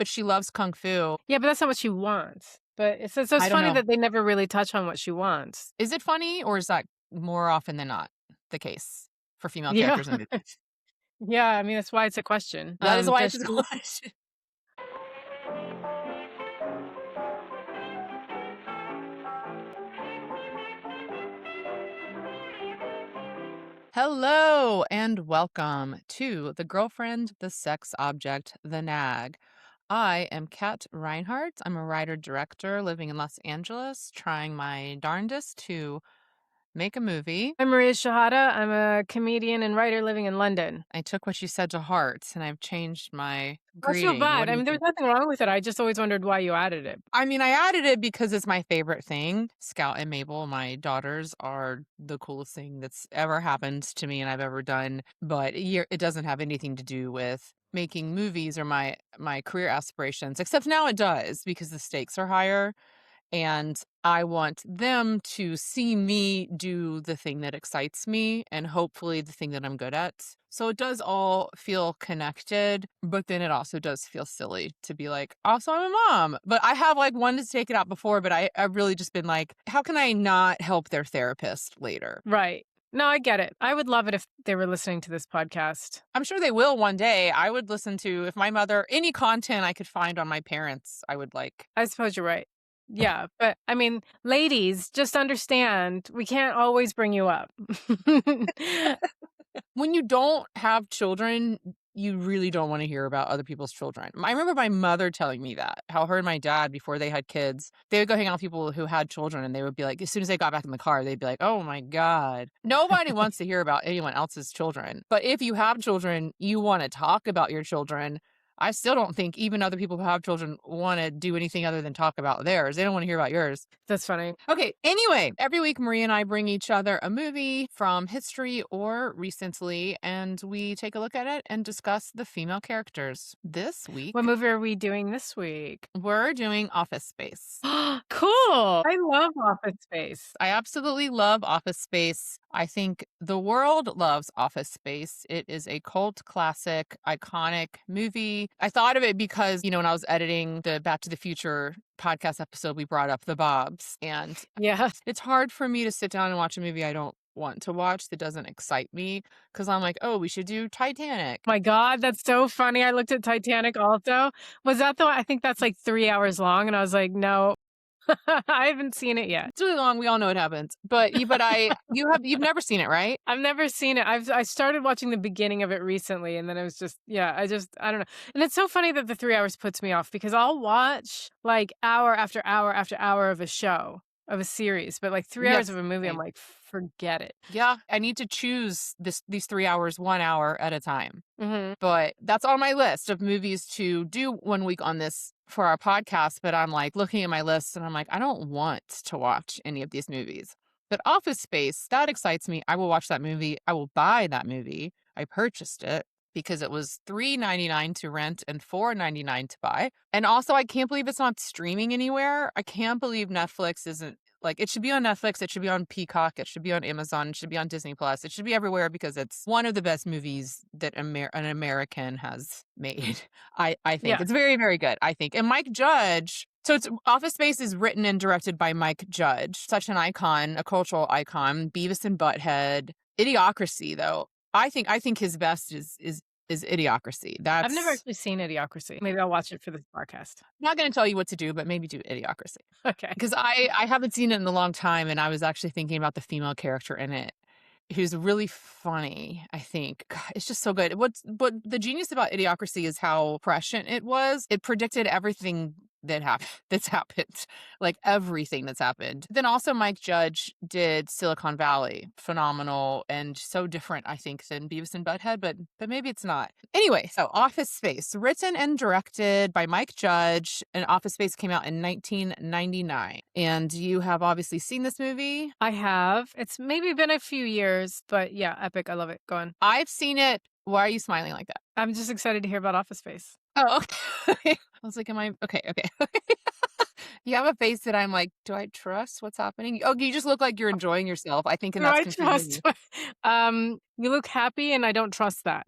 but she loves kung fu. Yeah, but that's not what she wants. But it's I don't funny know. that they never really touch on what she wants. Is it funny, or is that more often than not the case for female Yeah. characters in movies? Yeah, I mean, that's why it's a question. That is why Does it's a she question. Hello and welcome to The Girlfriend, the Sex Object, the Nag. I am Cat Rhinehart. I'm a writer-director living in Los Angeles, trying my darndest to make a movie. I'm Maria Shehata. I'm a comedian and writer living in London. I took what you said to heart, and I've changed my I feel greeting. What bad. do I you mean, there's think? nothing wrong with it. I just always wondered why you added it. I mean, I added it because it's my favorite thing. Scout and Mabel, my daughters, are the coolest thing that's ever happened to me and I've ever done. But it doesn't have anything to do with making movies or my career aspirations, except now it does because the stakes are higher. And I want them to see me do the thing that excites me and hopefully the thing that I'm good at. So it does all feel connected, but then it also does feel silly to be like, also, I'm a mom. But I have like wanted to take it out before, but I've really just been like, how can I not help their therapist later? Right. No, I get it. I would love it if they were listening to this podcast. I'm sure they will one day. I would listen to if my mother, any content I could find on my parents, I would like. I suppose you're right. Yeah, but I mean, ladies, just understand we can't always bring you up. When you don't have children, you really don't want to hear about other people's children. I remember my mother telling me that, how her and my dad, before they had kids, they would go hang out with people who had children and they would be like, as soon as they got back in the car, they'd be like, oh my God, nobody wants to hear about anyone else's children. But if you have children, you want to talk about your children. I still don't think even other people who have children want to do anything other than talk about theirs. They don't want to hear about yours. That's funny. Okay, anyway, every week Maria and I bring each other a movie from history or recently, and we take a look at it and discuss the female characters. This week, What movie are we doing this week? we're doing Office Space. Cool. I love Office Space. I absolutely love Office Space. I think the world loves Office Space. It is a cult classic, iconic movie. I thought of it because, when I was editing the Back to the Future podcast episode, we brought up the Bobs. And Yeah. it's hard for me to sit down and watch a movie I don't want to watch that doesn't excite me because I'm like, oh, we should do Titanic. My God, that's so funny. I looked at Titanic also. Was that the one? I think that's like 3 hours long. And I was like, no, I haven't seen it yet. It's really long. We all know what happens. But you've never seen it, right? I've never seen it. I started watching the beginning of it recently, and then it was just, yeah, I don't know. And it's so funny that the 3 hours puts me off because I'll watch like hour after hour after hour of a show, of a series, but like 3 hours Yes, of a movie, I'm same. like, forget it. Yeah, I need to choose these 3 hours, 1 hour at a time. Mm-hmm. But that's on my list of movies to do one week on this for our podcast. But I'm like looking at my list and I'm like, I don't want to watch any of these movies. But Office Space, that excites me. I will watch that movie. I will buy that movie. I purchased it because it was $3.99 to rent and $4.99 to buy. And also, I can't believe it's not streaming anywhere. I can't believe Netflix isn't. Like, it should be on Netflix, it should be on Peacock, it should be on Amazon, it should be on Disney Plus, it should be everywhere because it's one of the best movies that an American has made. I think Yeah. it's very, very good, I think. And Mike Judge, so it's Office Space is written and directed by Mike Judge, such an icon, a cultural icon. Beavis and Butthead, Idiocracy, though. I think his best is Idiocracy. I've never actually seen Idiocracy. Maybe I'll watch it for this podcast. I'm not going to tell you what to do, but maybe do Idiocracy. Okay. Because I haven't seen it in a long time, and I was actually thinking about the female character in it, who's really funny, I think. God, it's just so good. What the genius about Idiocracy is how prescient it was. It predicted everything that's happened, like everything that's happened. Then also Mike Judge did Silicon Valley, phenomenal and so different, I think, than Beavis and Butthead, but maybe it's not. Anyway, so Office Space, written and directed by Mike Judge, and Office Space came out in 1999. And you have obviously seen this movie. I have. It's maybe been a few years, but yeah, epic. I love it. Go on. I've seen it. Why are you smiling like that? I'm just excited to hear about Office Space. Oh, okay. I was like, am I okay? You have a face that I'm like, do I trust what's happening? Oh, you just look like you're enjoying yourself. I think, and Do that's I confusing trust? you. You look happy, and I don't trust that.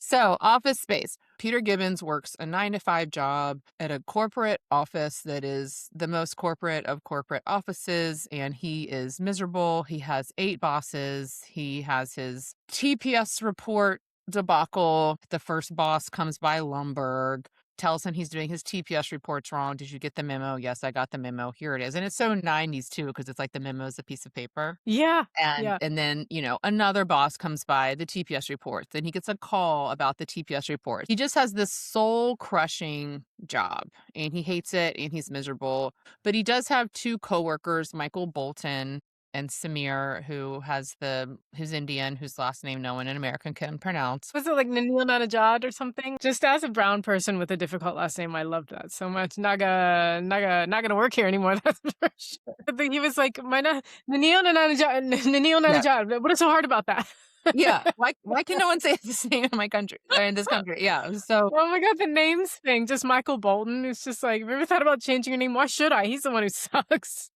So, office space. Peter Gibbons works a 9 to 5 job at a corporate office that is the most corporate of corporate offices, and he is miserable. He has 8 bosses. He has his TPS report debacle. The first boss comes by Lumberg, tells him he's doing his TPS reports wrong. Did you get the memo? Yes, I got the memo. Here it is. And it's so 90s too, because it's like the memo is a piece of paper. Yeah, And yeah. and then, another boss comes by, the TPS report. Then he gets a call about the TPS report. He just has this soul-crushing job, and he hates it, and he's miserable. But he does have 2 coworkers, Michael Bolton and Samir, who's Indian, whose last name no one in America can pronounce. Was it like Nanil Nanajad or something? Just as a brown person with a difficult last name, I loved that so much. Naga, not gonna work here anymore. That's for sure. I think he was like, Nanil Nanajad, Nanil Yeah. Nanajad. What is so hard about that? Yeah. Why can no one say the same in my country or in this country? Yeah. So Oh my god, the names thing. Just Michael Bolton. It's just like, have you ever thought about changing your name? Why should I? He's the one who sucks.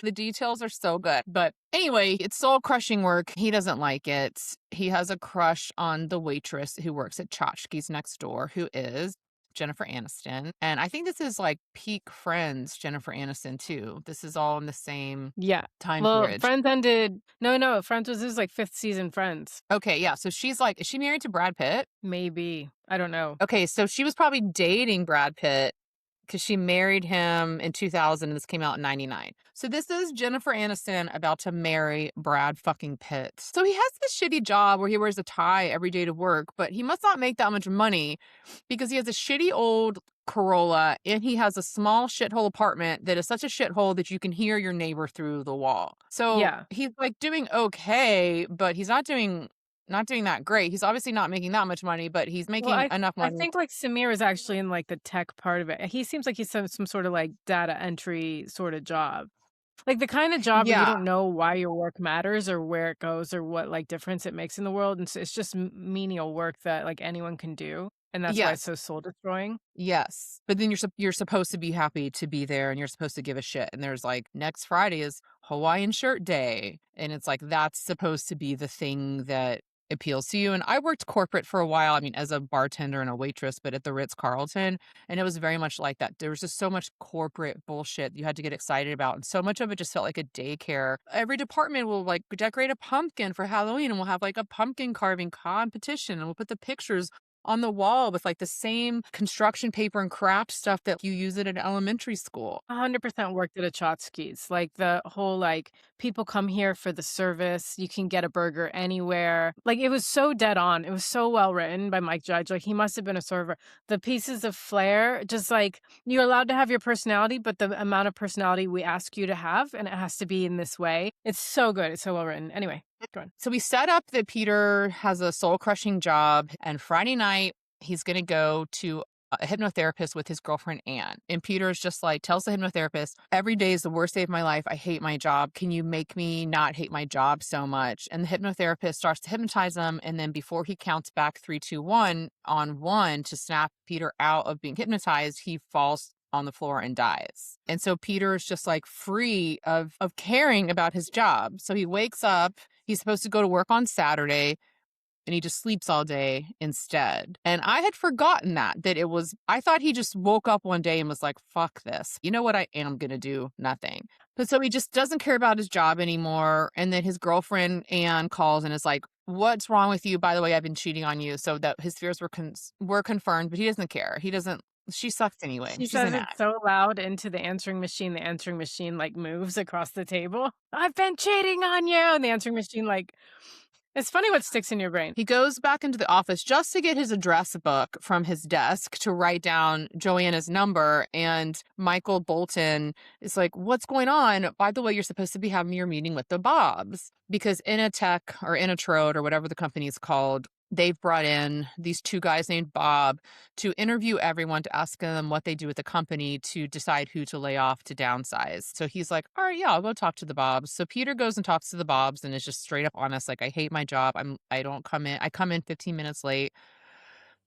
the details are so good. But anyway, it's soul crushing work. He doesn't like it. He has a crush on the waitress who works at Tchotchke's next door, who is Jennifer Aniston. And I think this is like peak Friends, Jennifer Aniston, too. This is all in the same Yeah. time Well, period. Friends ended. No, Friends was this like fifth season Friends. Okay, yeah. So she's like, is she married to Brad Pitt? Maybe. I don't know. Okay, so she was probably dating Brad Pitt because she married him in 2000 and this came out in 99. So this is Jennifer Aniston about to marry Brad fucking Pitt. So he has this shitty job where he wears a tie every day to work, but he must not make that much money because he has a shitty old Corolla and he has a small shithole apartment that is such a shithole that you can hear your neighbor through the wall. So Yeah. he's like doing okay, but he's not doing that great. He's obviously not making that much money, but he's Well, making enough I money. think like Samir is actually in like the tech part of it. He seems like he's some sort of like data entry sort of job. Like the kind of job where you Yeah. don't know why your work matters or where it goes or what like difference it makes in the world. And so it's just menial work that like anyone can do. And that's why it's Yes. so soul destroying. Yes, but then you're supposed to be happy to be there, and you're supposed to give a shit, and there's, like, next Friday is Hawaiian Shirt Day, and it's like, that's supposed to be the thing that appeals to you, and I worked corporate for a while, I mean, as a bartender and a waitress, but at the Ritz-Carlton, and it was very much like that. There was just so much corporate bullshit you had to get excited about, and so much of it just felt like a daycare. Every department will, like, decorate a pumpkin for Halloween, and we'll have, like, a pumpkin carving competition, and we'll put the pictures on the wall with like the same construction paper and craft stuff that you use it in elementary school. 100% worked at a Chotsky's. Like the whole like people come here for the service. You can get a burger anywhere. Like it was so dead on. It was so well written by Mike Judge. Like he must have been a server. The pieces of flair, just like you're allowed to have your personality, but the amount of personality we ask you to have, and it has to be in this way. It's so good. It's so well written. Anyway, go on. So we set up that Peter has a soul crushing job, and Friday night he's going to go to a hypnotherapist with his girlfriend Anne. And Peter's just like tells the hypnotherapist, every day is the worst day of my life. I hate my job. Can you make me not hate my job so much? And the hypnotherapist starts to hypnotize him. And then before he counts back 3, 2, 1 on one to snap Peter out of being hypnotized, he falls on the floor and dies. And so Peter is just like free of caring about his job. So he wakes up, he's supposed to go to work on Saturday, and he just sleeps all day instead. And I had forgotten I thought he just woke up one day and was like, fuck this. You know what I am going to do? Nothing. But so he just doesn't care about his job anymore. And then his girlfriend, Anne, calls and is like, what's wrong with you? By the way, I've been cheating on you. So that his fears were confirmed, but he doesn't care. She sucks anyway. She She's says an it ass. so loud into the answering machine. The answering machine like moves across the table. I've been cheating on you. And the answering machine like it's funny what sticks in your brain. He goes back into the office just to get his address book from his desk to write down Joanna's number. And Michael Bolton is like, what's going on? By the way, you're supposed to be having your meeting with the Bobs because Initech or Inatrode or whatever the company is called, they've brought in these 2 guys named Bob to interview everyone to ask them what they do with the company to decide who to lay off to downsize. So he's like, all right, yeah, I'll go talk to the Bobs. So Peter goes and talks to the Bobs and is just straight up honest. Like, I hate my job. I don't come in. I come in 15 minutes late.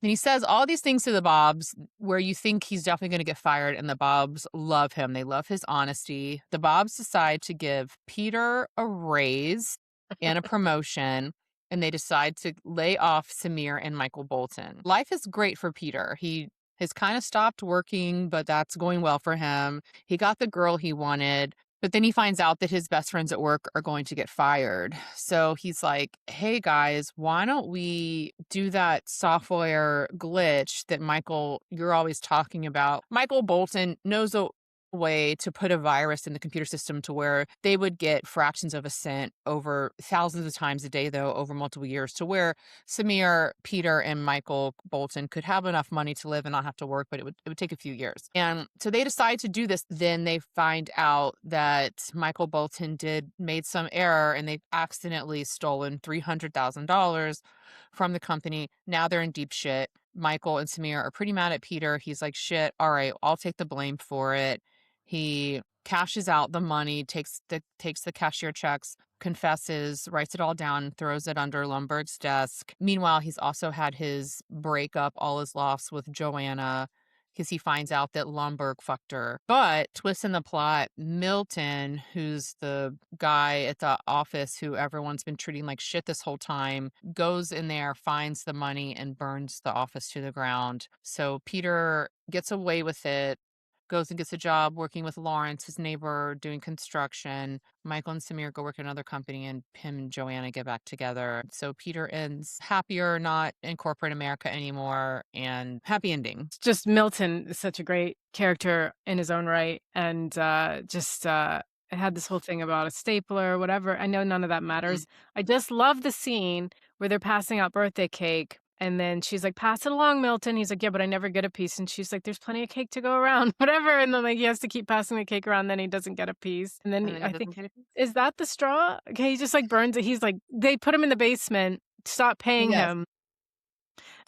And he says all these things to the Bobs where you think he's definitely going to get fired. And the Bobs love him. They love his honesty. The Bobs decide to give Peter a raise and a promotion. and they decide to lay off Samir and Michael Bolton. Life is great for Peter. He has kind of stopped working, but that's going well for him. He got the girl he wanted. But then he finds out that his best friends at work are going to get fired. So he's like, hey guys, why don't we do that software glitch that Michael, you're always talking about? Michael Bolton knows a way to put a virus in the computer system to where they would get fractions of a cent over thousands of times a day, though, over multiple years, to where Samir, Peter, and Michael Bolton could have enough money to live and not have to work, but it would take a few years. And so they decide to do this. Then they find out that Michael Bolton made some error and they've accidentally stolen $300,000 from the company. Now they're in deep shit. Michael and Samir are pretty mad at Peter. He's like, shit, all right, I'll take the blame for it. He cashes out the money, takes the cashier checks, confesses, writes it all down, throws it under Lumbergh's desk. Meanwhile, he's also had his breakup, all his loss with Joanna, because he finds out that Lumbergh fucked her. But twist in the plot, Milton, who's the guy at the office who everyone's been treating like shit this whole time, goes in there, finds the money, and burns the office to the ground. So Peter gets away with it, goes and gets a job working with Lawrence, his neighbor, doing construction. Michael and Samir go work at another company, and him and Joanna get back together. So Peter ends happier, not in corporate America anymore, and happy ending. It's just Milton is such a great character in his own right, and it had this whole thing about a stapler or whatever. I know none of that Mhm. matters. I just love the scene where they're passing out birthday cake. And then she's like, pass it along, Milton. He's like, yeah, but I never get a piece. And she's like, there's plenty of cake to go around, whatever. And then like he has to keep passing the cake around. Then he doesn't get a piece. And then And then he I think, doesn't get it. is that the straw? Okay, he just like burns it. He's like, they put him in the basement, stop paying Yes. him,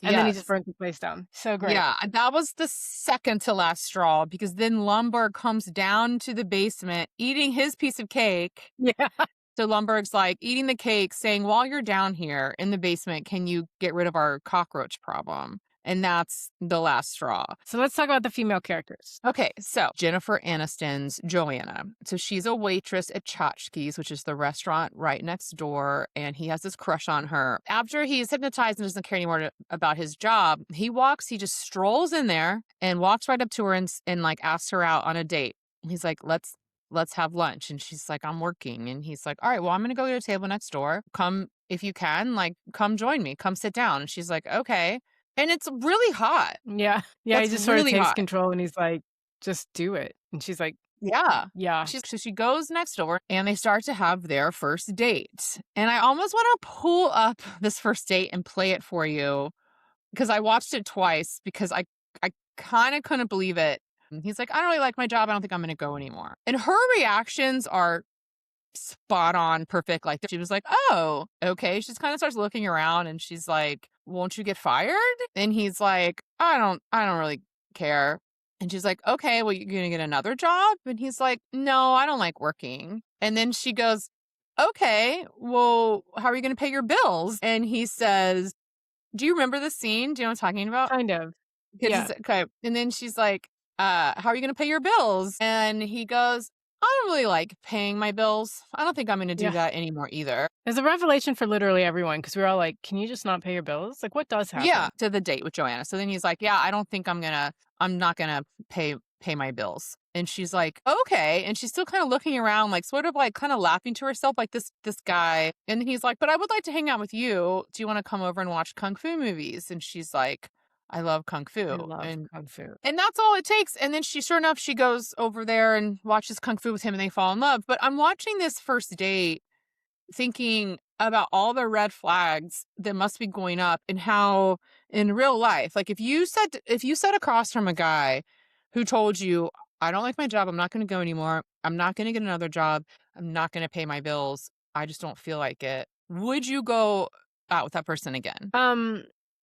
and then he just Yes. burns the place down. So great. Yeah, that was the second to last straw because then Lumbergh comes down to the basement eating his piece of cake. Yeah. So Lumbergh's like eating the cake, saying, while you're down here in the basement, can you get rid of our cockroach problem? And that's the last straw. So let's talk about the female characters. Okay, so Jennifer Aniston's Joanna. So she's a waitress at Tchotchke's, which is the restaurant right next door, and he has this crush on her. After he's hypnotized and doesn't care anymore about his job, he just strolls in there and walks right up to her and like asks her out on a date. He's like, let's have lunch. And she's like, I'm working. And he's like, all right, well, I'm gonna go to a table next door. Come if you can, like, come join me, come sit down. And she's like, okay. And it's really hot. Yeah. Yeah, he It's just sort of really takes hot. control and he's like, just do it. And she's like, Yeah. yeah. So she goes next door and they start to have their first date. And I almost want to pull up this first date and play it for you because I watched it twice because I kind of couldn't believe it. And he's like, I don't really like my job. I don't think I'm going to go anymore. And her reactions are spot on, perfect. Like she was like, oh, okay. She just kind of starts looking around and she's like, won't you get fired? And he's like, I don't really care. And she's like, okay, well, you're gonna get another job? And he's like, no, I don't like working. And then she goes, okay, well, how are you gonna pay your bills? And he says, do you remember the scene? Do you know what I'm talking about? Kind of. Because Yeah. it's okay. And then she's like, how are you gonna pay your bills? And he goes, I don't really like paying my bills. I don't think I'm gonna do Yeah. that anymore either. It's a revelation for literally everyone because we were all like, can you just not pay your bills? Like, what does happen? Yeah, to the date with Joanna. So then he's like, yeah, I don't think I'm not gonna pay my bills. And she's like, okay. And she's still kind of looking around, like sort of like kind of laughing to herself, like this guy. And then he's like, but I would like to hang out with you. Do you want to come over and watch kung fu movies? And she's like, I love kung I fu. love kung fu. And that's all it takes. And then sure enough, she goes over there and watches kung fu with him and they fall in love. But I'm watching this first date thinking about all the red flags that must be going up and how in real life, like if you sat across from a guy who told you, I don't like my job, I'm not going to go anymore, I'm not going to get another job, I'm not going to pay my bills, I just don't feel like it, would you go out with that person again?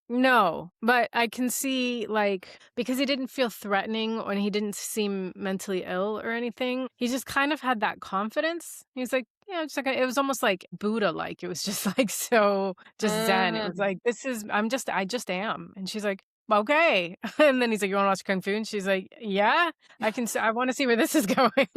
No, but I can see like because he didn't feel threatening and he didn't seem mentally ill or anything. He just kind of had that confidence. He's like, yeah, just like it was almost like Buddha like. It was just like so just zen. It was Mm. like I just am. And she's like, okay. And then he's like, you want to watch Kung Fu? And she's like, yeah, I want to see where this is going.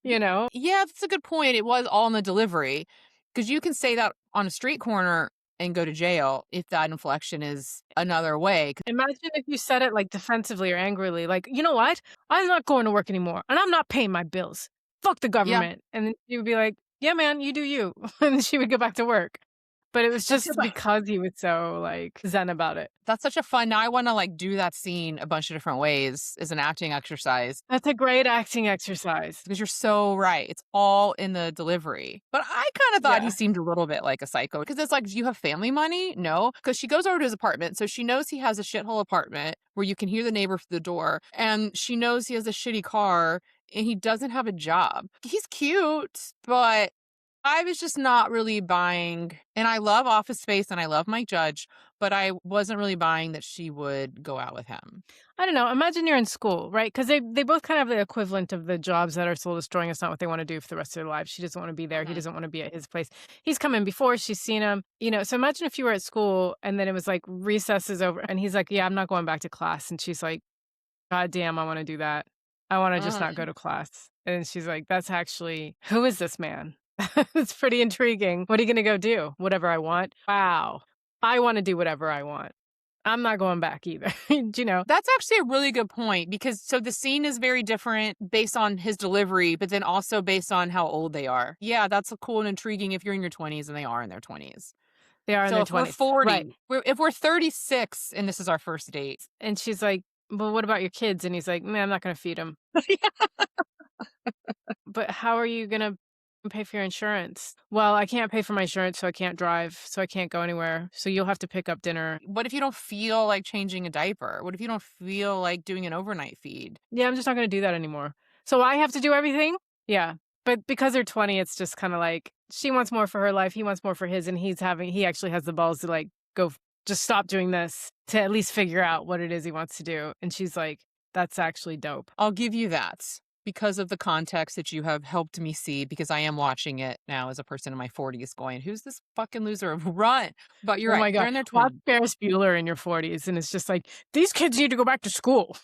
you know? Yeah, that's a good point. It was all in the delivery because you can say that on a street corner and go to jail if that inflection is another way. Imagine if you said it, like, defensively or angrily, like, "You know what? I'm not going to work anymore, and I'm not paying my bills. Fuck the Yeah, government." And then she would be like, "Yeah, man, you do you." And she would go back to work. But it was that's just just because he was so, like, zen about it. that's such a fun. Now I want to like do that scene a bunch of different ways as an acting exercise That's a great acting exercise. because you're so right. It's all in the delivery. But I kind of thought he Yeah. seemed a little bit like a psycho because it's like, do you have family money? No, because she goes over to his apartment, so she knows he has a shithole apartment where you can hear the neighbor through the door, and she knows he has a shitty car and he doesn't have a job. He's cute, but I was just not really buying, and I love Office Space and I love Mike Judge, but I wasn't really buying that she would go out with him. I don't know, imagine you're in school, right? Because they both kind of have the equivalent of the jobs that are soul destroying. It's not what they wanna do for the rest of their lives. She doesn't wanna be there, he Mhm. doesn't wanna be at his place. He's come in before, she's seen him, so imagine if you were at school and then it was, like, recess is over and he's like, "Yeah, I'm not going back to class," and she's like, "God damn, I wanna do that. I wanna just not go Mhm. to class." And she's like, "That's actually who is this man?" It's pretty intriguing. What are you gonna go do? Whatever I want? Wow. I wanna do whatever I want. I'm not going back either, you know? That's actually a really good point because so the scene is very different based on his delivery, but then also based on how old they are. Yeah, that's cool and intriguing if you're in your 20s and they are in their 20s. They are in So their if we're 20s. Right. 40, if we're 36 and this is our first date. And she's like, "Well, what about your kids?" And he's like, "Man, I'm not gonna feed them." "But how are you gonna pay for your insurance?" "Well, I can't pay for my insurance, so I can't drive, so I can't go anywhere. So you'll have to pick up dinner." What if you don't feel like changing a diaper? What if you don't feel like doing an overnight feed? "Yeah, I'm just not gonna do that anymore." "So I have to do everything?" Yeah. But because they're 20, it's just kinda like she wants more for her life, he wants more for his, and he actually has the balls to, like, go just stop doing this to at least figure out what it is he wants to do. And she's like, "That's actually dope." I'll give you that because of the context that you have helped me see because I am watching it now as a person in my 40s going, "Who's this fucking loser? Run." But you're Oh right. my They're god. in their Watch 20s. Ferris Bueller in your 40s, and it's just like, "These kids need to go back to school.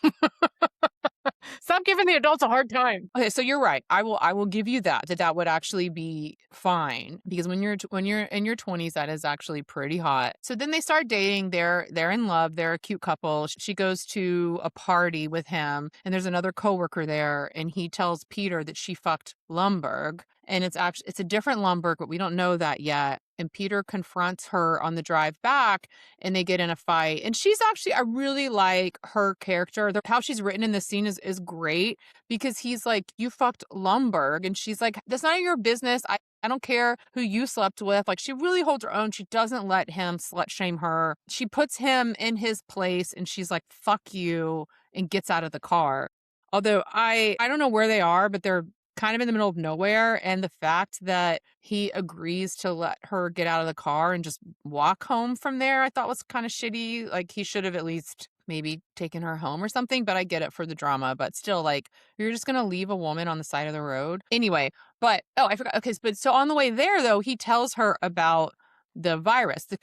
Stop giving the adults a hard time." Okay, so you're right. I will give you that would actually be fine because when you're in your 20s that is actually pretty hot. So then they start dating, they're in love, they're a cute couple. She goes to a party with him and there's another coworker there and he tells Peter that she fucked Lumberg and it's a different Lumberg but we don't know that yet. And Peter confronts her on the drive back and they get in a fight. And she's actually, I really like her character. How she's written in this scene is great because he's like, you fucked Lumberg. And she's like, that's none of your business. I don't care who you slept with. Like, she really holds her own. She doesn't let him slut shame her. She puts him in his place and she's like, fuck you, and gets out of the car. Although I don't know where they are, but they're kind of in the middle of nowhere. And the fact that he agrees to let her get out of the car and just walk home from there, I thought was kind of shitty. Like he should have at least maybe taken her home or something, but I get it for the drama. But still, like, you're just gonna leave a woman on the side of the road. Anyway, but oh, I forgot. Okay, but so on the way there though, he tells her about the virus, the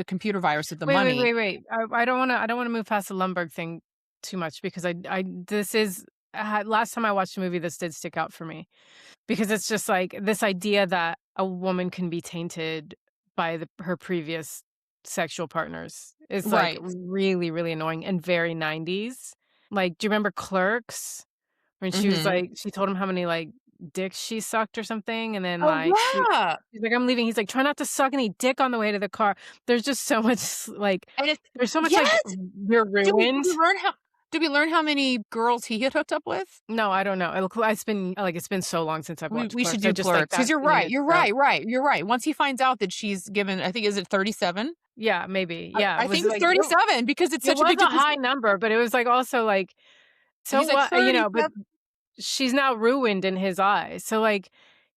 computer virus with the Wait, wait, money. wait, wait. I don't wanna move past the Lumberg thing too much because I this is last time I watched a movie, this did stick out for me because it's just like this idea that a woman can be tainted by her previous sexual partners is like Right. really, really annoying and very 90s. Like, do you remember Clerks? When she was Mm-hmm. like she told him how many, like, dicks she sucked or something, and then, Oh like, yeah. she's like, "I'm leaving." He's like, "Try not to suck any dick on the way to the car." There's just so much, like And it's there's so much, like, yes. "You're Did we ruined." learn how? Did we learn how many girls he had hooked up with? No, I don't know. It's been so long since I've watched We should Clerks. I do just, like, Clerks because that scene is you're so right, right, you're right. Once he finds out that she's given, I think is it 37? yeah, maybe. Yeah, I it was, think it's like 37 because it's it such a was big a deal. high number, but it was, like, also, like, so He's like what but 37. she's now ruined in his eyes. So, like,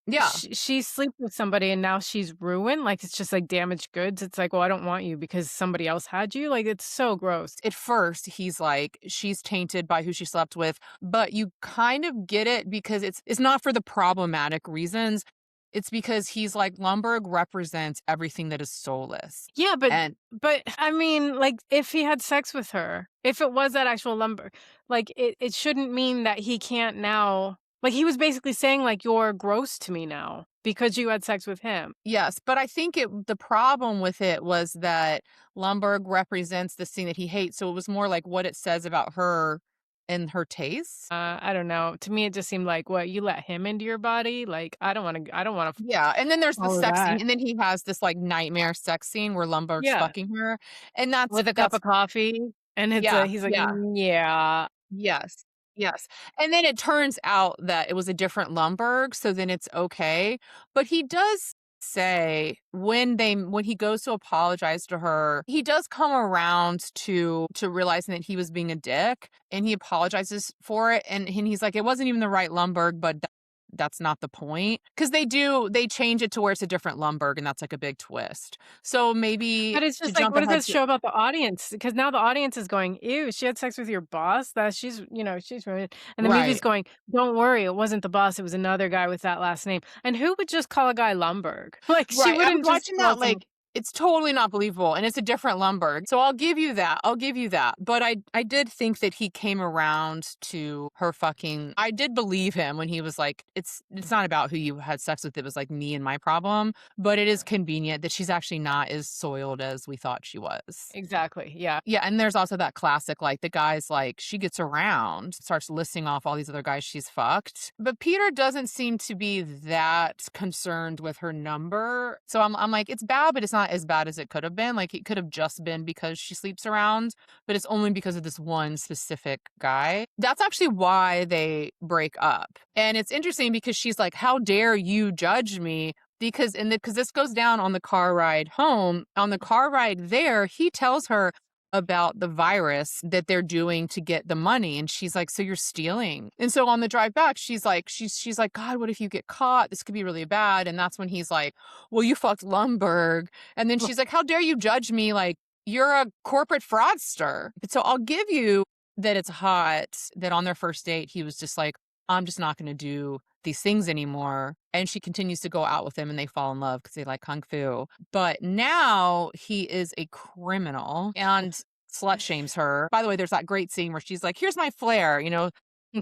Yeah. she sleeps with somebody and now she's ruined, like, it's just, like, damaged goods. It's like, "Well, I don't want you because somebody else had you." Like, it's so gross. At first, he's like, she's tainted by who she slept with, but you kind of get it because it's not for the problematic reasons. It's because he's like, Lumberg represents everything that is soulless. Yeah, And but, I mean, like, if he had sex with her, if it was that actual lumber, like, it shouldn't mean that he can't now Like, he was basically saying, like, "You're gross to me now because you had sex with him." Yes, but I think the problem with it was that Lumbergh represents this thing that he hates, so it was more like what it says about her and her tastes. I don't know. To me, it just seemed like, "What, you let him into your body?" Like, I don't wanna Yeah, and then there's the follow sex scene, that. and then he has this, like, nightmare sex scene where Lumbergh's Yeah, fucking her, and that's with a cup that's of coffee, and yeah, he's like, yeah. Yeah." Yes. Yes. And then it turns out that it was a different Lumbergh, so then it's okay. But he does say when he goes to apologize to her, he does come around to realizing that he was being a dick and he apologizes for it. And he's like, it wasn't even the right Lumbergh, but that's not the point. Because they change it to where it's a different Lumbergh, and that's like a big twist. So maybe But it's to just like, jump what does ahead that to show about the audience? Because now the audience is going, "Ew, she had sex with your boss? That she's, she's ruined." And the movie's right. going, "Don't worry, it wasn't the boss, it was another guy with that last name." And who would just call a guy Lumbergh? Like, she Right, I was wouldn't just watching call that, some. like, it's totally not believable, and it's a different Lumbergh, so I'll give you that, I'll give you that, but I did think that he came around to her fucking I did believe him when he was like, "It's not about who you had sex with, it was, like, me and my problem," but it is convenient that she's actually not as soiled as we thought she was. Exactly, yeah. Yeah, and there's also that classic, like, the guy's like, she gets around, starts listing off all these other guys she's fucked. But Peter doesn't seem to be that concerned with her number. So I'm like, it's bad, but it's not as bad as it could have been. Like, it could have just been because she sleeps around, but it's only because of this one specific guy. That's actually why they break up. And it's interesting because she's like, how dare you judge me? Because this goes down on the car ride home. On the car ride there, he tells her about the virus that they're doing to get the money, and she's like, so you're stealing. And so on the drive back, she's like, god, what if you get caught, this could be really bad. And that's when he's like, well, you fucked Lumbergh. And then she's like, how dare you judge me, like you're a corporate fraudster. But so I'll give you that it's hot that on their first date he was just like, I'm just not going to do these things anymore. And she continues to go out with him and they fall in love because they like kung fu. But now he is a criminal and slut shames her. By the way, there's that great scene where she's like, here's my flair, so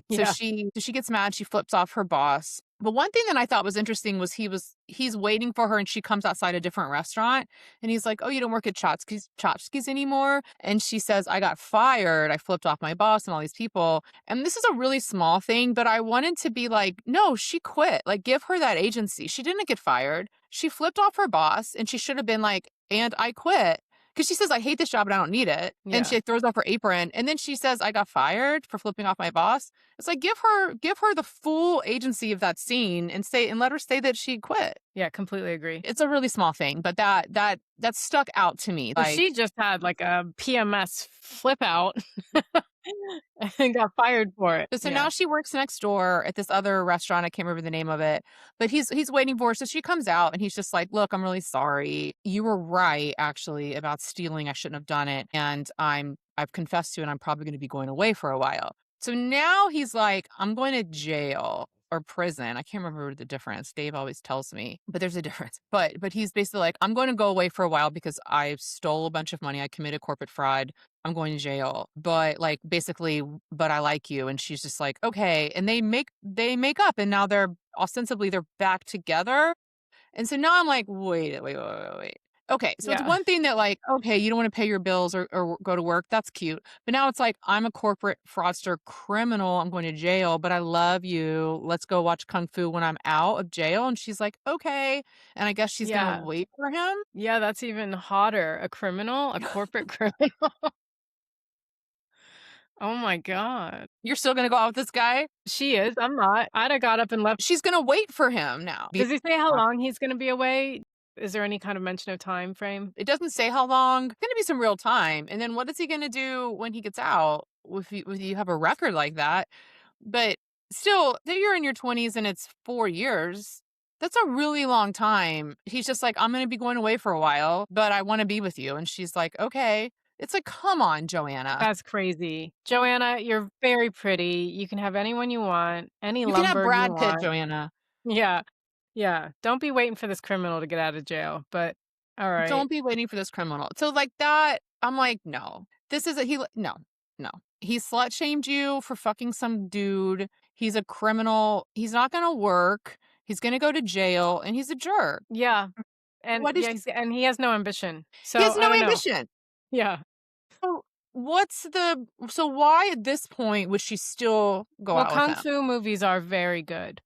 Yeah, she gets mad, she flips off her boss. But one thing that I thought was interesting was he's waiting for her and she comes outside a different restaurant and he's like, "Oh, you don't work at Chotchki's anymore?" And she says, "I got fired. I flipped off my boss and all these people." And this is a really small thing, but I wanted to be like, "No, she quit. Like give her that agency. She didn't get fired. She flipped off her boss and she should have been like, "And I quit." Because she says, I hate this job and I don't need it. And yeah, she throws off her apron. And then she says, I got fired for flipping off my boss. It's like give her the full agency of that scene and let her say that she quit. yeah, completely agree. It's a really small thing, but that stuck out to me. So she Like just had, like, a PMS flip out and got fired for it. so Yeah, now she works next door at this other restaurant. I can't remember the name of it, but he's waiting for her. So she comes out and he's just like, "Look, I'm really sorry. You were right actually about stealing. I shouldn't have done it, and I've confessed to it. And I'm probably going to be going away for a while." So now he's like, "I'm going to jail." Or prison. I can't remember the difference. Dave always tells me, but there's a difference. But he's basically like, I'm going to go away for a while because I stole a bunch of money. I committed corporate fraud. I'm going to jail. But like basically, but I like you. And she's just like, okay. And they make up and now they're back together. And so now I'm like, wait. Okay, so it's yeah, one thing that like, okay, you don't want to pay your bills or go to work. That's cute. But now it's like, I'm a corporate fraudster criminal. I'm going to jail, but I love you. Let's go watch Kung Fu when I'm out of jail. And she's like, okay. And I guess she's going to yeah, wait for him. yeah, that's even hotter. A criminal, a corporate criminal. Oh my god. You're still going to go out with this guy? She is, I'm not. I'd have got up and left. She's going to wait for him now. Does he say how long he's gonna be away? Is there any kind of mention of time frame? It doesn't say how long. It's gonna be some real time. And then what is he gonna do when he gets out? If you have a record like that. But still, that you're in your 20s and it's 4 years. That's a really long time. He's just like, I'm gonna be going away for a while, but I want to be with you. And she's like, okay. It's like, come on, Joanna. That's crazy. Joanna, you're very pretty. You can have anyone you want, any You can have Lumbergh you Brad Pitt, want. Joanna. Yeah. Yeah. Don't be waiting for this criminal to get out of jail, but alright. Don't be waiting for this criminal. So like that, I'm like, no. This is a he no. No. He slut shamed you for fucking some dude. He's a criminal. He's not gonna work. He's gonna go to jail, and he's a jerk. Yeah, and What is yeah, and he has no ambition. he So, has I no don't know. ambition. Yeah. So, so why at this point would she still go Well, out with kung him? fu movies are very good.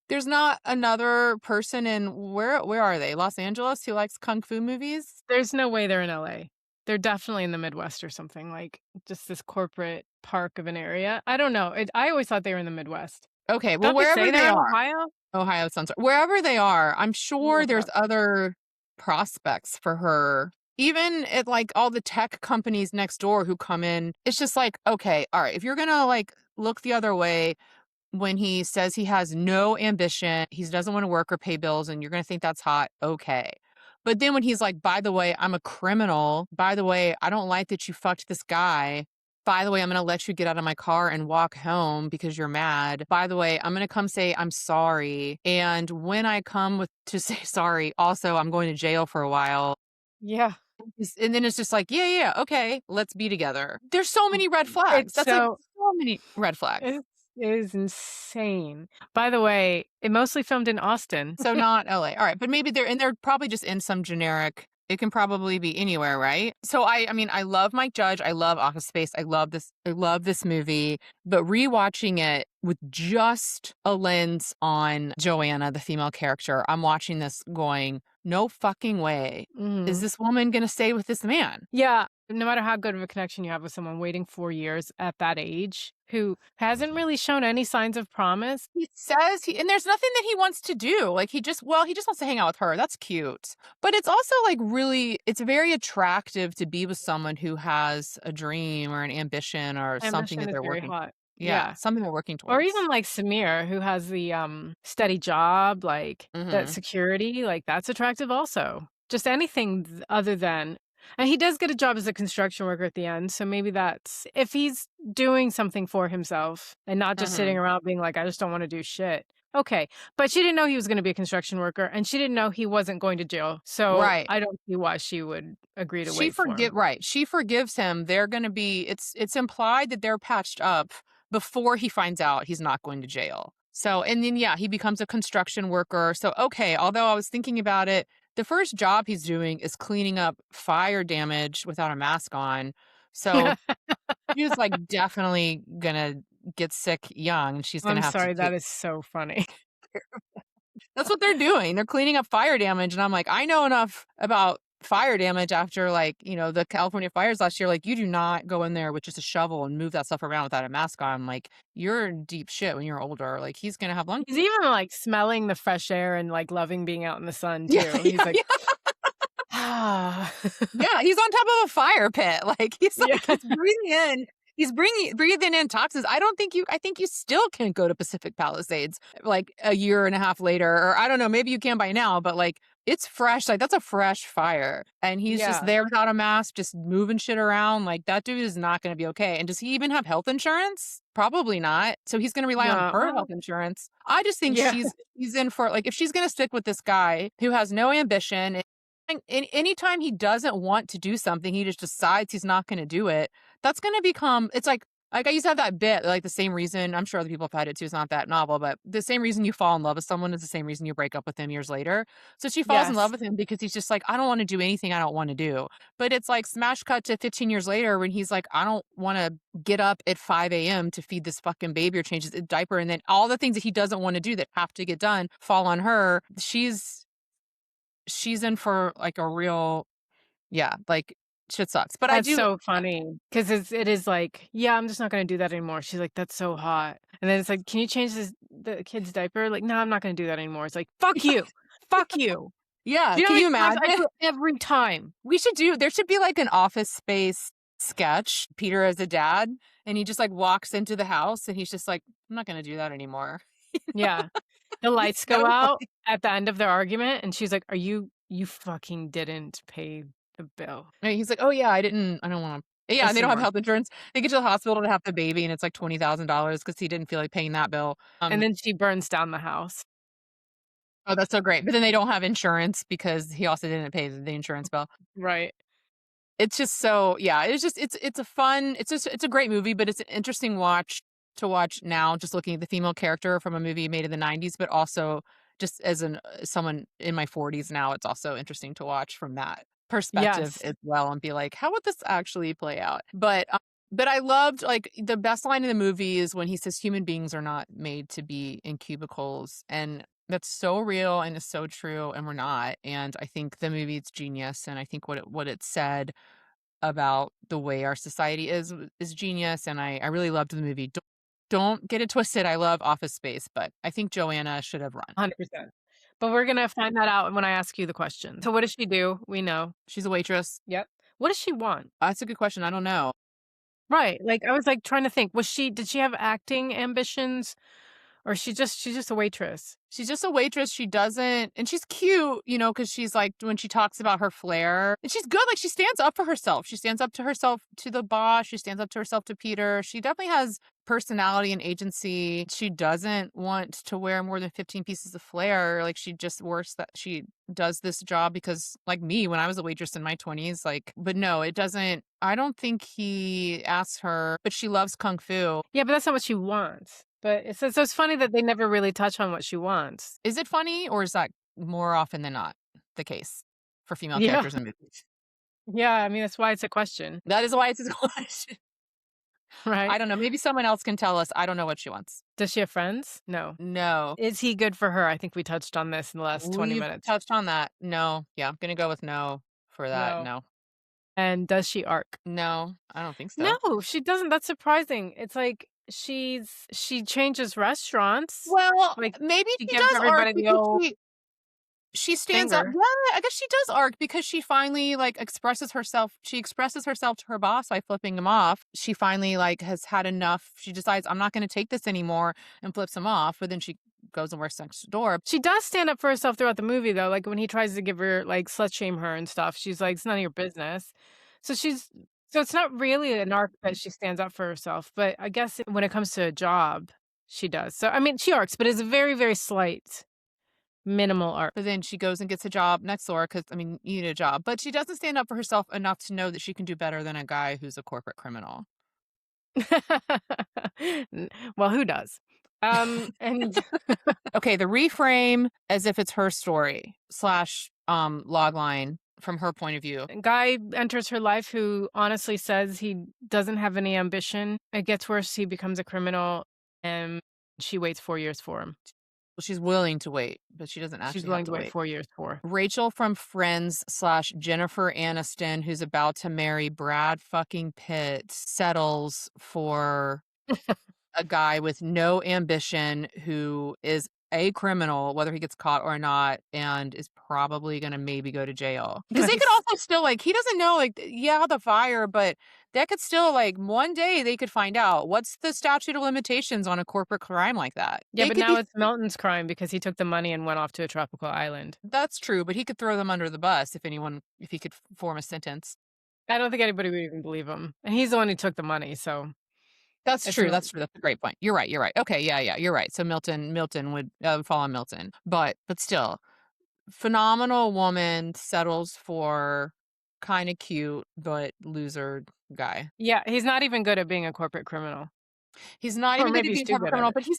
There's not another person in where are they? Los Angeles who likes kung fu movies? There's no way they're in LA. They're definitely in the Midwest or something, like, just this corporate park of an area. I don't know. I always thought they were in the Midwest. Okay, well, Don't they wherever say they they're in are, Ohio? Ohio sounds wherever they are, I'm Let me sure look it there's up. other prospects for her. Even at, like, all the tech companies next door who come in, it's just like, "Okay, alright, if you're gonna, like, look the other way when he says he has no ambition, he doesn't wanna work or pay bills, and you're gonna think that's hot, okay." But then when he's like, "By the way, I'm a criminal. By the way, I don't like that you fucked this guy. By the way, I'm gonna let you get out of my car and walk home because you're mad. By the way, I'm gonna come say I'm sorry. And when I come with to say sorry, also I'm going to jail for a while." Yeah. And then it's just like, "Yeah, yeah, okay, let's be together." There's so many red flags. It's That's like so so many red flags. it's it is insane. By the way, it mostly filmed in Austin. So not LA. All right, but maybe they're probably just in some generic. It can probably be anywhere, right? So I mean, I love Mike Judge. I love Office Space. I love this movie. But rewatching it with just a lens on Joanna, the female character, I'm watching this going, no fucking way is Mhm. this woman gonna stay with this man. Yeah, no matter how good of a connection you have with someone waiting 4 years at that age who hasn't really shown any signs of promise. He says and there's nothing that he wants to do. Like he just wants to hang out with her. That's cute. But it's also like really it's very attractive to be with someone who has a dream or an ambition or something Ambition that is they're very working. hot. Yeah, Yeah. something they're working Or towards. even like Samir who has the, steady job, like, that Mhm. security, like, that's attractive also. Just anything other than and he does get a job as a construction worker at the end, so maybe that's if he's doing something for himself and not just sitting Mhm. around being like, "I just don't wanna do shit." Okay, but she didn't know he was gonna be a construction worker, and she didn't know he wasn't going to jail, so Right. I don't see why she would agree to wait for him. She forgives him. They're gonna be it's implied that they're patched up before he finds out he's not going to jail. So and then yeah, he becomes a construction worker. So okay, although I was thinking about it, the first job he's doing is cleaning up fire damage without a mask on. So he was like definitely gonna get sick young. She's gonna I'm have to sorry, take that is so funny. that's what they're doing. They're cleaning up fire damage, and I'm like, I know enough about fire damage after, like, the California fires last year. Like, you do not go in there with just a shovel and move that stuff around without a mask on. Like, you're in deep shit when you're older. Like, he's gonna have lung. He's even, like, smelling the fresh air and, like, loving being out in the sun Yeah, too. He's yeah, like, yeah. "Ah." Yeah, he's on top of a fire pit. Like, Yeah. he's breathing in. He's breathing in toxins. I think you still can go to Pacific Palisades like a year and a half later, or I don't know, maybe you can by now, but like it's fresh. Like that's a fresh fire. And he's just Yeah. there without a mask, just moving shit around. Like that dude is not gonna be okay. And does he even have health insurance? Probably not. So he's gonna rely on No, her well, health insurance. I just think yeah. she's in for like if she's gonna stick with this guy who has no ambition and anytime he doesn't want to do something, he just decides he's not gonna do it, that's gonna become it's like I used to have that bit, like the same reason I'm sure other people have had it too, it's not that novel, but the same reason you fall in love with someone is the same reason you break up with them years later. So she falls in love Yes. with him because he's just like, I don't wanna do anything I don't wanna do. But it's like smash cut to 15 years later when he's like, I don't wanna get up at 5 a.m. to feed this fucking baby or change his diaper, and then all the things that he doesn't wanna do that have to get done fall on her. She's in for like a real yeah, like shit sucks. But I That's do so funny 'cause it is like, "Yeah, I'm just not gonna do that anymore." She's like, "That's so hot." And then it's like, "Can you change the kid's diaper?" Like, "No, I'm not gonna do that anymore." It's like, "Fuck you. Fuck you." yeah, Do you know can how you many times I imagine? do it every time? There should be like an Office Space sketch, Peter as a dad, and he just like walks into the house and he's just like, I'm not gonna do that anymore. Yeah. The It's lights go so out funny. at the end of their argument, and she's like, you fucking didn't pay the bill." And he's like, oh yeah, I don't wanna yeah, and they Listen, don't have Mark. health insurance. They get to the hospital to have the baby and it's like $20,000 because he didn't feel like paying that bill. And then she burns down the house. Oh, that's so great. But then they don't have insurance because he also didn't pay the insurance bill. Right. It's just so yeah, it's just it's a fun it's just it's a great movie, but it's an interesting watch to watch now, just looking at the female character from a movie made in the 90s, but also just as someone in my 40s now, it's also interesting to watch from that perspective Yes. as well and be like, "How would this actually play out?" But I loved, like, the best line in the movie is when he says, "Human beings are not made to be in cubicles," and that's so real and is so true, and we're not, and I think the movie is genius, and I think what it said about the way our society is genius, and I really loved the movie. Don't get it twisted, I love Office Space, but I think Joanna should have run. 100%. But we're gonna find that out when I ask you the question. So what does she do? We know. She's a waitress. Yep. What does she want? That's a good question, I don't know. Right, like, I was, like, trying to think, did she have acting ambitions, or she's just a waitress? She's just a waitress, she doesn't and she's cute, you know, because she's, like when she talks about her flair and she's good, like, she stands up for herself. She stands up to herself to the boss, she stands up to herself to Peter. She definitely has personality and agency. She doesn't want to wear more than 15 pieces of flair, like, she just works that she does this job because like me, when I was a waitress in my 20s, like but no, it doesn't I don't think he asks her but she loves kung fu. Yeah, but that's not what she wants. But it's funny that they never really touch on what she wants. Is it funny, or is that more often than not the case for female Yeah. characters in movies? Yeah, I mean, that's why it's a question, That is why it's a question. right? I don't know, maybe someone else can tell us. I don't know what she wants. Does she have friends? No. No. Is he good for her? I think we touched on this in the last 20 We've minutes. touched on that. No. Yeah, I'm gonna go with no for that. No. No. And does she arc? No, I don't think so. No, she doesn't. That's surprising. It's like she changes restaurants. Well, Like, maybe she she gives does arc everybody the because old she stands up finger. yeah, I guess she does arc because she finally, like, expresses herself to her boss by flipping him off. She finally, like, has had enough. She decides, "I'm not gonna take this anymore," and flips him off, but then she goes and works next door. She does stand up for herself throughout the movie, though, like, when he tries to give her like, slut shame her and stuff, she's like, "It's none of your business." So she's so it's not really an arc that she stands up for herself, but I guess when it comes to a job, she does. So, I mean, she arcs, but it's a very, very slight, minimal arc. But then she goes and gets a job next door because, I mean, you need a job, but she doesn't stand up for herself enough to know that she can do better than a guy who's a corporate criminal. Well, who does? And Okay, the reframe as if it's her story slash log line from her point of view. a guy enters her life who honestly says he doesn't have any ambition. It gets worse, he becomes a criminal, and she waits 4 years for him. Well, she's willing to wait, but she doesn't She's actually have willing to to wait wait. 4 years for. Rachel from Friends slash Jennifer Aniston, who's about to marry Brad fucking Pitt, settles for a guy with no ambition who is a criminal, whether he gets caught or not, and is probably gonna maybe go to jail. Because they could Nice. also still, like he doesn't know, like, yeah, the fire, but that could still, like, one day they could find out what's the statute of limitations on a corporate crime like that. Yeah, They but could now be it's Milton's crime because he took the money and went off to a tropical island. that's true, but he could throw them under the bus if he could form a sentence. I don't think anybody would even believe him, and he's the one who took the money, so That's it's true, Mil that's true, that's a great point. You're right. Okay, yeah, yeah, you're right. So Milton would, fall on Milton, but still, phenomenal woman settles for kinda cute, but loser guy. Yeah, he's not even good at being a corporate criminal. He's not Or even good maybe at he's being a too corporate good at criminal, it. but he's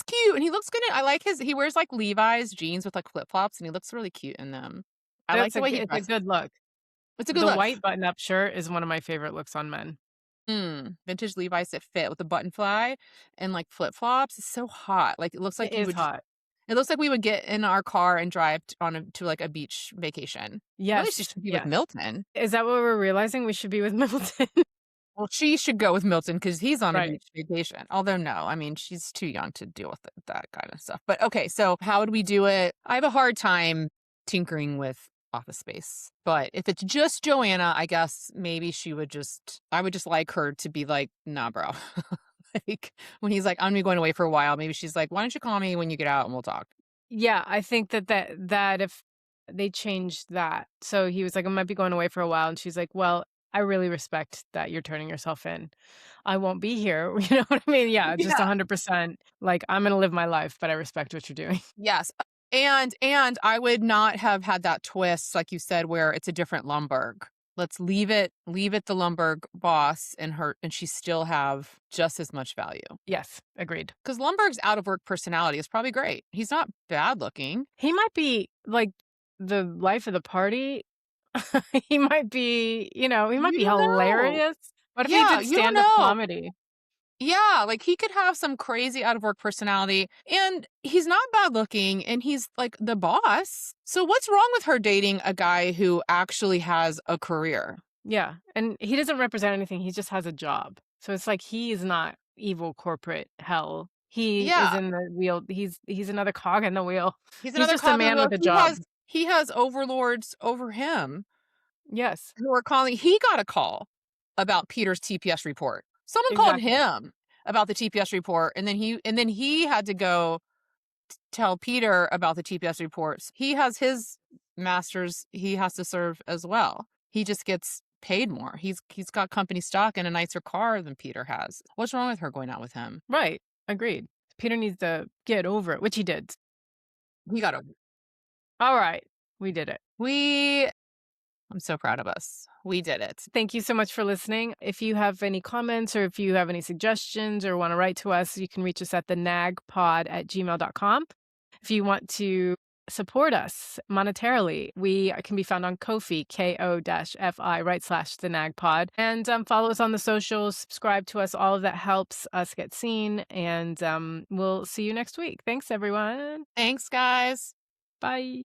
cute and he looks good in I like his he wears, like, Levi's jeans with, like, flip-flops, and he looks really cute in them. I like the way he It's a dresses. good look. It's a good The look. white button-up shirt is one of my favorite looks on men. Vintage Levi's that fit with the button fly and, like, flip-flops. It's so hot. Like, it looks It like you is would just hot. it looks like we would get in our car and drive to, like, a beach vacation. Really, she Yes, should be with yes. Milton. Is that what we're realizing? We should be with Milton? Well, she should go with Milton because he's on a Right. beach vacation. Although, no, I mean, she's too young to deal with that kind of stuff. But, okay, so how would we do it? I have a hard time tinkering with Office Space. But if it's just Joanna, I guess maybe I would just like her to be like, "Nah, bro." Like, when he's like, "I'm gonna be going away for a while," maybe she's like, "Why don't you call me when you get out and we'll talk?" Yeah, I think that if they changed that. So he was like, "I might be going away for a while," and she's like, "Well, I really respect that you're turning yourself in. I won't be here." You know what I mean? Yeah, just Yeah. 100%, like, "I'm gonna live my life, but I respect what you're doing." Yes. And I would not have had that twist, like you said, where it's a different Lumbergh. Let's leave it the Lumbergh boss and she still have just as much value. Yes, agreed. Because Lumbergh's out of work personality is probably great. He's not bad looking. He might be, like, the life of the party. He might be, he might You be don't know. hilarious. What if he Yeah, did you don't stand-up know. comedy? Yeah, like he could have some crazy out of work personality and he's not bad looking and he's like the boss. So what's wrong with her dating a guy who actually has a career? Yeah, and he doesn't represent anything, he just has a job. So it's like he's not evil corporate hell. He is Yeah, in the wheel. He's another cog in the wheel. he's He's another just a cog in the man wheel. with a He job. has overlords over him Yes, who are calling. He got a call about Peter's TPS report. Someone called exactly. him about the TPS report, and then he had to go tell Peter about the TPS reports. He has his masters he has to serve as well. He just gets paid more. He's got company stock and a nicer car than Peter has. What's wrong with her going out with him? Right, agreed. Peter needs to get over it, which he did. We got to Alright, we did it. we I'm so proud of us. We did it. Thank you so much for listening. If you have any comments or if you have any suggestions or wanna write to us, you can reach us at thenagpod@gmail.com. If you want to support us monetarily, we can be found on Ko-fi, ko-fi, /thenagpod. And follow us on the socials, subscribe to us. All of that helps us get seen. And we'll see you next week. Thanks, everyone. Thanks guys. Bye.